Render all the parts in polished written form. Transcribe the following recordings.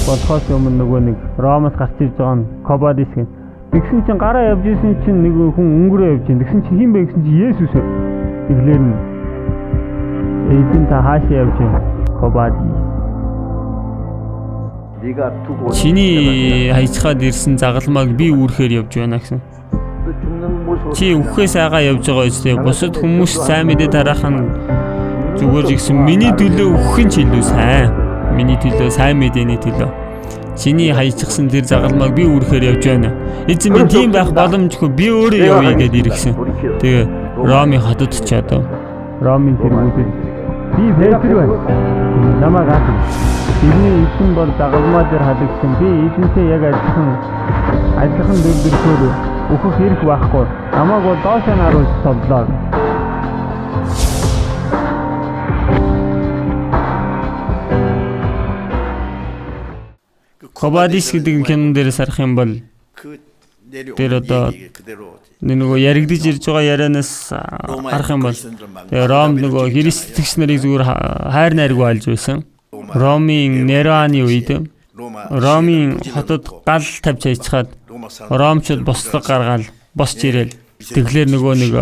болохоос өмнө нөгөө нэг Ромоос гарч ирж байгаа нь Кобадис гэх. Тэгсэн чинь гараа явж исэн чинь нэг хүн өнгөрөө явж ин. Тэгсэн чинь хин бэ гэсэн чинь Есүс. Тэглэр нь эзэн та хаашаа явж байна? Кобадис. Чиний хайчхаад ирсэн загалмайг би үүрхээр явж байна гэсэн. Чи үхээс айгаа явж байгаа үстэй. Бусад хүмүүс сайн мэдээ тараах нь зүгээр гэсэн. Миний төлөө үхэн ч илүү сайн. Миний төлөө сайн мэдээний төлөө. Чиний хайчихсан тэр загалмайг би үүрхээр явж байна. Эзэн минь тийм байх боломжгүй. Би өөрөө явъя гэдээ иргсэн. Тэгээ Ромын хотод ч одоо Ромын тэргүүдэд би Петр байна. Намайг ах. Бидний эзэн бол загалмай дээр халагдсан. Би эзэнтэй яг адилхан дүрдэрхөөр өөхөх хэрэг байхгүй. Намайг бол доошоо наруулж тоглоо. Кобадис гэдэг кинон дээрээс харах юм бол тэр одоо нөгөө яригдж ирж байгаа ярианаас харах юм бол Ром нөгөө христэгч нарыг зүгээр хайр найргүй алж байсан. Ромын Нероны үед Ромын хотод гал тавьж хайчаад Ромчууд босдог гаргаал босч ирээл. Тэгэхээр нөгөө нэг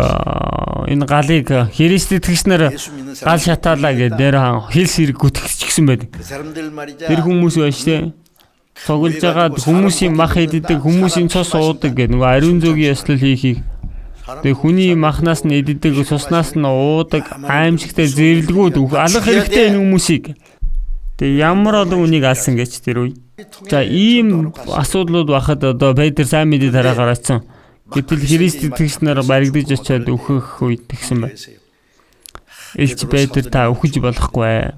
энэ галыг христэгч нар гал шатаалаа гэдэг Неро хэлс хэрэг гүтгэж гисэн байдаг. Тэр хүмүүс байж тээ тоглож байгаа хүмүүсийн мах иддэг, хүмүүсийн цус уудаг гэх нөгөө ариун зөөгийн ёслол хийхийг. Тэгээ хүний махнаас нь иддэг, цуснаас нь уудаг, аимшигтай зэрлэгүүд алах хэрэгтэй энэ хүмүүсийг. Тэгээ ямар олон үнийг алсан гэж тэр үе. За ийм асуудлууд байхад одоо Петр сайн мэдээ тараагаар очсон. Гэтэл Христ итгэгч нар баригдаж очиад өөхөх үед тэгсэн байна. Элч Петр та өөхөж болохгүй.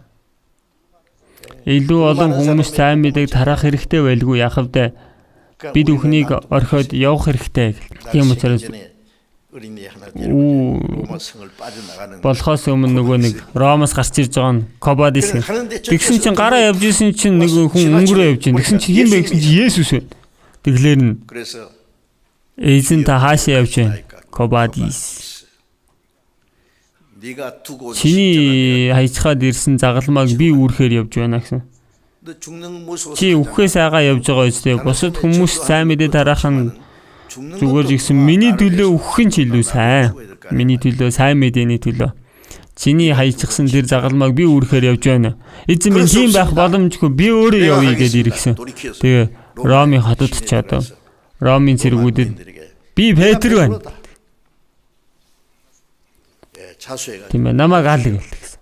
Илүү олон хүмүүс сайн мэдээг тараах хэрэгтэй байлгүй яах вэ? Бид өхнийг орхиод явах хэрэгтэй. Тийм учраас болохоос өмнө нөгөө нэг Ромоос гарч ирж байгаа нь Кобадис. Тэгсэн чинь гараа явж исэн чинь нэг хүн өнгөрөө явж байна. Тэгсэн чинь хин бэ гэсэн чинь Есүс байна. Тэглэр нь эзэн та хаашаа явж байна? Кобадис. Чиний хайчхаад ирсэн загалмайг би үүрхээр явж байна гэсэн. Чи үхээс айгаа явж байгаа үстэй. Бусад хүмүүс сайн мэдээ тараах нь зүгээр гэсэн. Миний төлөө үхэн ч илүү сайн. Миний төлөө сайн мэдээний төлөө. Чиний хайчихсан тэр загалмайг би үүрхээр явж байна. Эзэн минь тийм байх боломжгүй. Би өөрөө явъя гэдээ иргсэн. Тэгээ Ромын хотод ч одоо Ромын цэргүүдэд би Петр байна. Тийм ээ намайг аль гэсэн.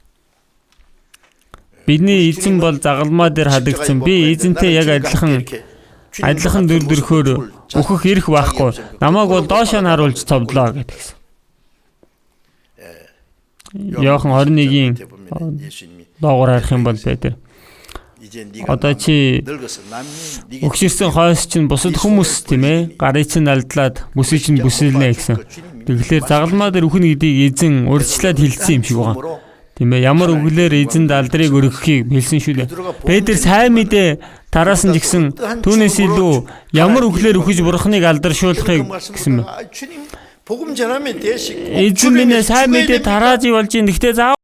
Бидний эзэн бол загалмай дээр халагдсан. Би эзэнтэй яг адилхан дүрдэрхөөр өөхөх хэрэг байхгүй. Намайг бол доошоо наруулж цовдлоо гэдгсэн. Иохан 21-ийн доогоор харах юм бол Петр одоо чи өгшөрсөн хойс чинь бусад хүмүүс тийм ээ гарыг чинь алдлаад бүсийг чинь бүсэлнэ гэсэн. Тэгэхээр загалмай дээр үхэн гэдгийг эзэн урьдчилаад хэлсэн юм шиг байгаа. Тийм ээ ямар үглээр эзэнд алдрыг өргөхийг хэлсэн шүү дээ. Петр сайн мэдээ тараасан ч гэсэн түүнээс илүү ямар үглээр өгөж бурхныг алдаршуулахыг гэсэн бэ. Эзэн минь сайн мэдээ тарааж болж ин. Гэхдээ заавал